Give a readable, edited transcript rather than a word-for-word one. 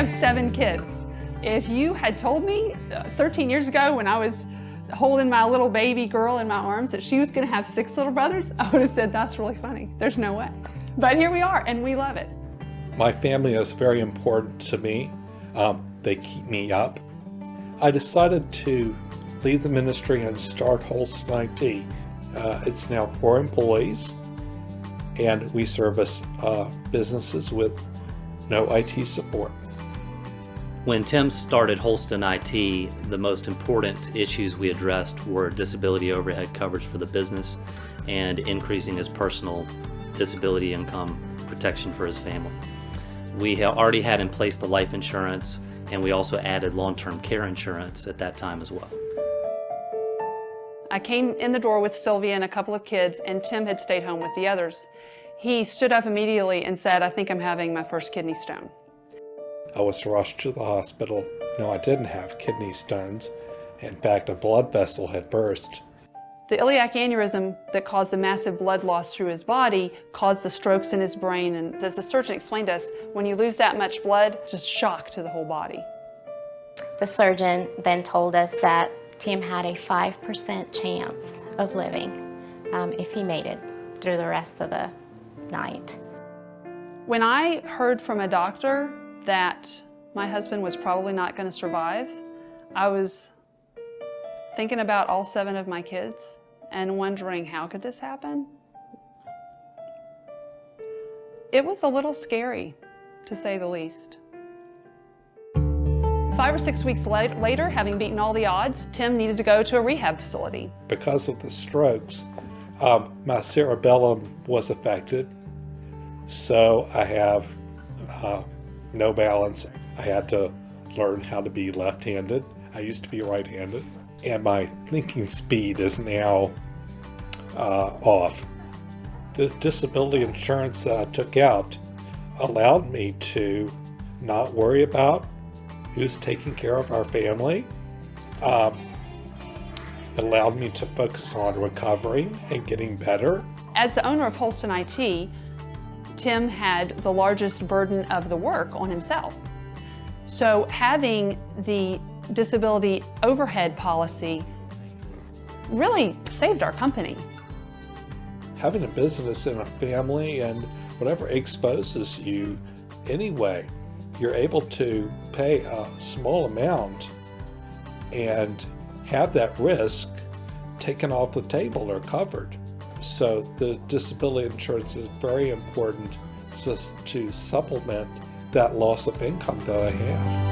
have 7 kids. If you had told me 13 years ago when I was holding my little baby girl in my arms that she was going to have 6 little brothers, I would have said, that's really funny. There's no way. But here we are, and we love it. My family is very important to me. They keep me up. I decided to leave the ministry and start Holston IT. It's now 4 employees, and we service businesses with no IT support. When Tim started Holston IT, the most important issues we addressed were disability overhead coverage for the business and increasing his personal disability income protection for his family. We already had in place the life insurance, and we also added long-term care insurance at that time as well. I came in the door with Sylvia and a couple of kids, and Tim had stayed home with the others. He stood up immediately and said, I think I'm having my first kidney stone. I was rushed to the hospital. No, I didn't have kidney stones. In fact, a blood vessel had burst. The iliac aneurysm that caused the massive blood loss through his body caused the strokes in his brain. And as the surgeon explained to us, when you lose that much blood, it's just shock to the whole body. The surgeon then told us that Tim had a 5% chance of living if he made it through the rest of the night. When I heard from a doctor that my husband was probably not going to survive, I was thinking about all 7 of my kids and wondering, how could this happen? It was a little scary, to say the least. 5 or 6 weeks later, having beaten all the odds, Tim needed to go to a rehab facility. Because of the strokes, my cerebellum was affected, so I have no balance. I had to learn how to be left-handed. I used to be right-handed, and my thinking speed is now off. The disability insurance that I took out allowed me to not worry about who's taking care of our family. It allowed me to focus on recovering and getting better. As the owner of Holston IT, Tim had the largest burden of the work on himself. So having the disability overhead policy really saved our company. Having a business and a family and whatever exposes you anyway, you're able to pay a small amount and have that risk taken off the table or covered. So the disability insurance is very important to supplement that loss of income that I have.